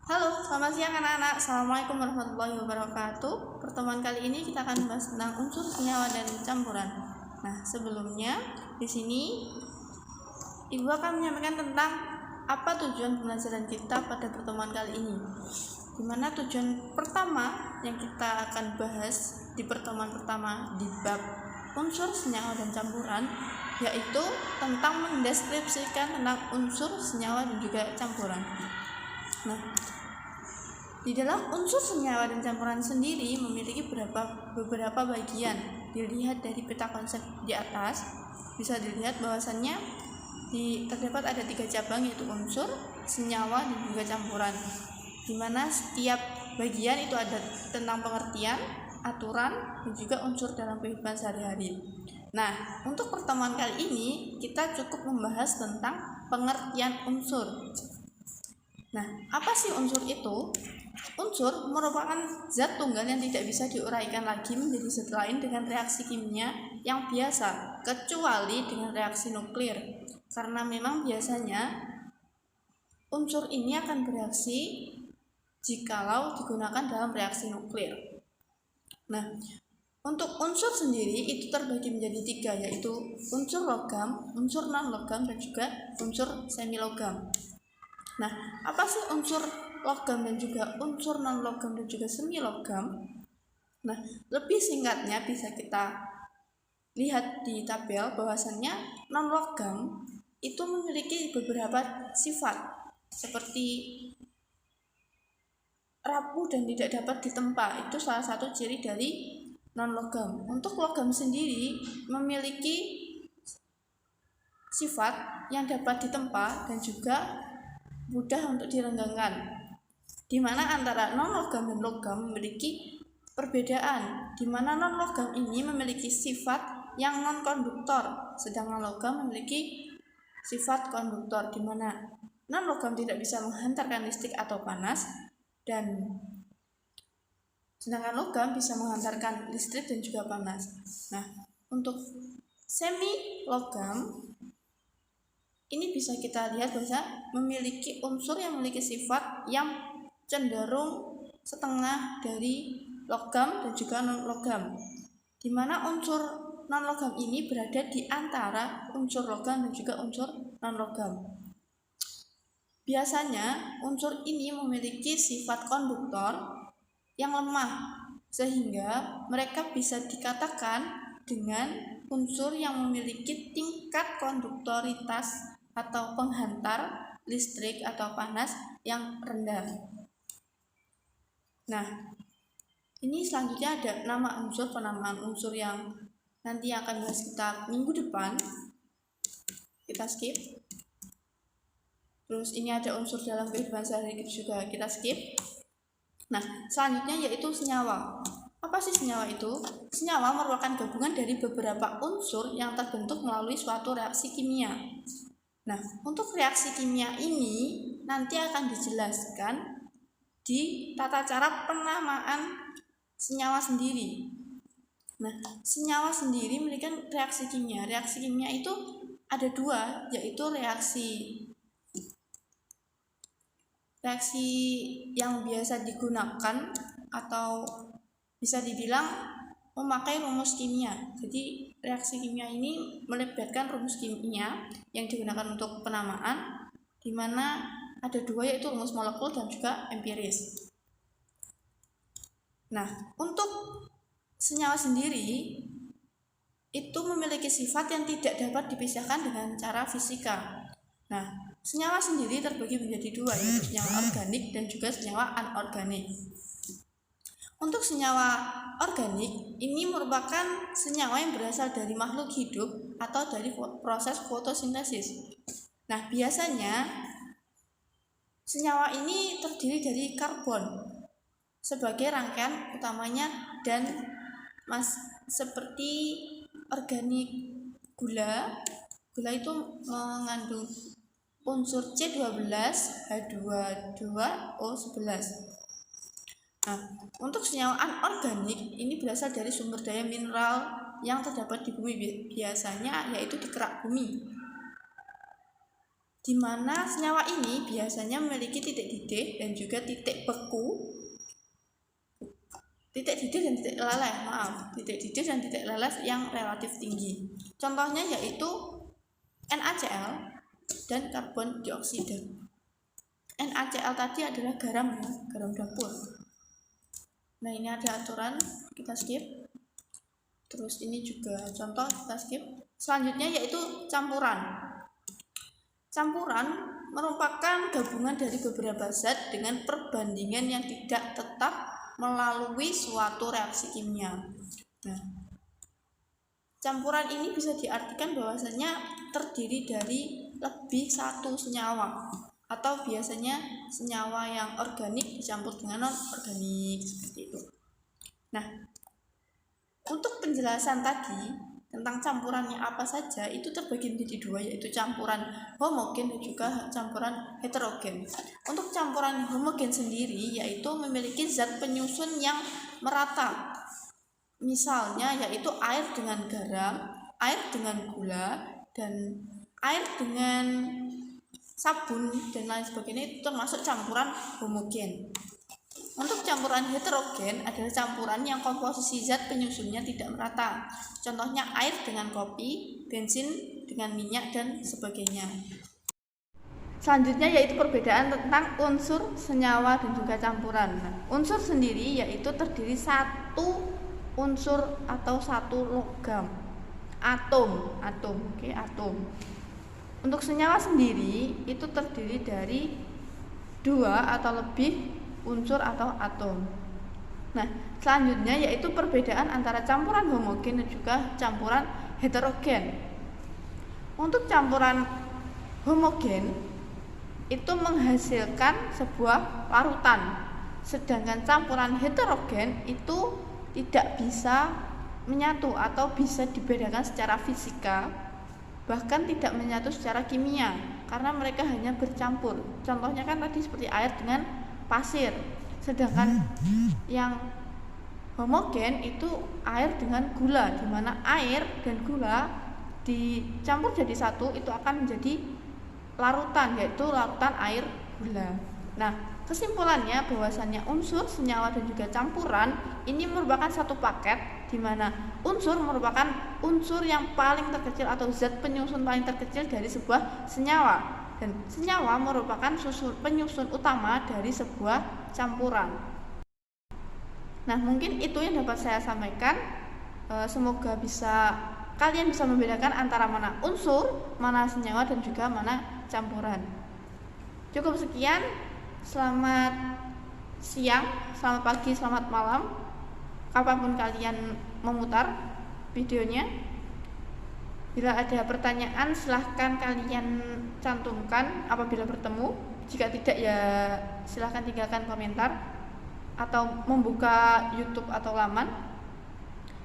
Halo, selamat siang anak-anak. Assalamualaikum warahmatullahi wabarakatuh. Pertemuan kali ini kita akan membahas tentang unsur, senyawa, dan campuran. Nah, sebelumnya di sini Ibu akan menyampaikan tentang apa tujuan pembelajaran kita pada pertemuan kali ini. Dimana tujuan pertama yang kita akan bahas di pertemuan pertama di bab unsur, senyawa, dan campuran, yaitu tentang mendeskripsikan tentang unsur, senyawa, dan juga campuran. Nah, di dalam unsur, senyawa, dan campuran sendiri memiliki beberapa bagian. Dilihat dari peta konsep di atas, bisa dilihat bahwasannya terdapat ada 3 cabang, yaitu unsur, senyawa, dan juga campuran. Dimana setiap bagian itu ada tentang pengertian, aturan, dan juga unsur dalam kehidupan sehari-hari. Nah, untuk pertemuan kali ini kita cukup membahas tentang pengertian unsur. Nah, apa sih unsur itu? Unsur merupakan zat tunggal yang tidak bisa diuraikan lagi menjadi zat lain dengan reaksi kimia yang biasa, kecuali dengan reaksi nuklir. Karena memang biasanya unsur ini akan bereaksi jikalau digunakan dalam reaksi nuklir. Nah, untuk unsur sendiri itu terbagi menjadi 3, yaitu unsur logam, unsur non-logam, dan juga unsur semi-logam. Nah, apa sih unsur logam dan juga unsur non-logam dan juga semi-logam? Nah, lebih singkatnya bisa kita lihat di tabel bahwasannya non-logam itu memiliki beberapa sifat seperti rapuh dan tidak dapat ditempa. Itu salah satu ciri dari non-logam. Untuk logam sendiri memiliki sifat yang dapat ditempa dan juga mudah untuk direnggangkan, di mana antara non-logam dan logam memiliki perbedaan, di mana non-logam ini memiliki sifat yang non-konduktor, sedangkan logam memiliki sifat konduktor, di mana non-logam tidak bisa menghantarkan listrik atau panas, dan sedangkan logam bisa menghantarkan listrik dan juga panas. Nah, untuk semi-logam ini bisa kita lihat bahwa memiliki unsur yang memiliki sifat yang cenderung setengah dari logam dan juga non-logam, di mana unsur non-logam ini berada di antara unsur logam dan juga unsur non-logam. Biasanya unsur ini memiliki sifat konduktor yang lemah, sehingga mereka bisa dikatakan dengan unsur yang memiliki tingkat konduktoritas atau penghantar listrik atau panas yang rendah. Nah, ini selanjutnya ada nama unsur, penamaan unsur yang nanti akan bahas kita minggu depan. Kita skip. Terus ini ada unsur dalam kehidupan sehari-hari juga kita skip. Nah, selanjutnya yaitu senyawa. Apa sih senyawa itu? Senyawa merupakan gabungan dari beberapa unsur yang terbentuk melalui suatu reaksi kimia. Nah, untuk reaksi kimia ini nanti akan dijelaskan di tata cara penamaan senyawa sendiri. Nah, senyawa sendiri memiliki reaksi kimia. Reaksi kimia itu ada 2, yaitu reaksi yang biasa digunakan atau bisa dibilang memakai rumus kimia. Jadi reaksi kimia ini melibatkan rumus kimia yang digunakan untuk penamaan, di mana ada 2, yaitu rumus molekul dan juga empiris. Nah, untuk senyawa sendiri itu memiliki sifat yang tidak dapat dipisahkan dengan cara fisika. Nah, senyawa sendiri terbagi menjadi 2, yaitu senyawa organik dan juga senyawa anorganik. Untuk senyawa organik ini merupakan senyawa yang berasal dari makhluk hidup atau dari proses fotosintesis. Nah, biasanya senyawa ini terdiri dari karbon sebagai rangkaian utamanya, dan seperti organik gula itu mengandung unsur C12, H22O11. Nah, untuk senyawa anorganik ini berasal dari sumber daya mineral yang terdapat di bumi, biasanya yaitu di kerak bumi. di mana senyawa ini biasanya memiliki titik didih dan juga titik beku, titik didih dan titik leleh yang relatif tinggi. Contohnya yaitu NaCl dan karbon dioksida. NaCl tadi adalah garam ya, garam dapur. Nah, ini ada aturan, kita skip. Terus ini juga contoh, kita skip. Selanjutnya yaitu campuran. Campuran merupakan gabungan dari beberapa zat dengan perbandingan yang tidak tetap melalui suatu reaksi kimia. Nah, campuran ini bisa diartikan bahwasanya terdiri dari lebih satu senyawa atau biasanya senyawa yang organik dicampur dengan non-organik seperti itu. Nah, untuk penjelasan tadi tentang campurannya apa saja itu terbagi menjadi dua, yaitu campuran homogen dan juga campuran heterogen. Untuk campuran homogen sendiri yaitu memiliki zat penyusun yang merata. Misalnya yaitu air dengan garam, air dengan gula, dan air dengan sabun dan lain sebagainya, itu termasuk campuran homogen. Untuk campuran heterogen adalah campuran yang komposisi zat penyusunnya tidak merata. Contohnya air dengan kopi, bensin dengan minyak, dan sebagainya. Selanjutnya yaitu perbedaan tentang unsur, senyawa, dan juga campuran. Unsur sendiri yaitu terdiri satu unsur atau satu logam. Atom. Untuk senyawa sendiri itu terdiri dari dua atau lebih unsur atau atom. Nah, selanjutnya yaitu perbedaan antara campuran homogen dan juga campuran heterogen. Untuk campuran homogen itu menghasilkan sebuah larutan, sedangkan campuran heterogen itu tidak bisa menyatu atau bisa dibedakan secara fisika, bahkan tidak menyatu secara kimia karena mereka hanya bercampur. Contohnya kan tadi seperti air dengan pasir, sedangkan yang homogen itu air dengan gula, di mana air dan gula dicampur jadi satu itu akan menjadi larutan, yaitu larutan air gula. Nah, kesimpulannya bahwasannya unsur, senyawa, dan juga campuran ini merupakan satu paket, di mana unsur merupakan unsur yang paling terkecil atau zat penyusun paling terkecil dari sebuah senyawa, dan senyawa merupakan penyusun utama dari sebuah campuran. Nah, mungkin itu yang dapat saya sampaikan. Semoga kalian bisa membedakan antara mana unsur, mana senyawa, dan juga mana campuran. Cukup sekian. Selamat siang, selamat pagi, selamat malam, kapanpun kalian memutar videonya. Bila ada pertanyaan silahkan kalian cantumkan apabila bertemu. Jika tidak ya silahkan tinggalkan komentar atau membuka YouTube atau laman.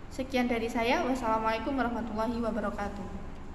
Sekian dari saya. Wassalamualaikum warahmatullahi wabarakatuh.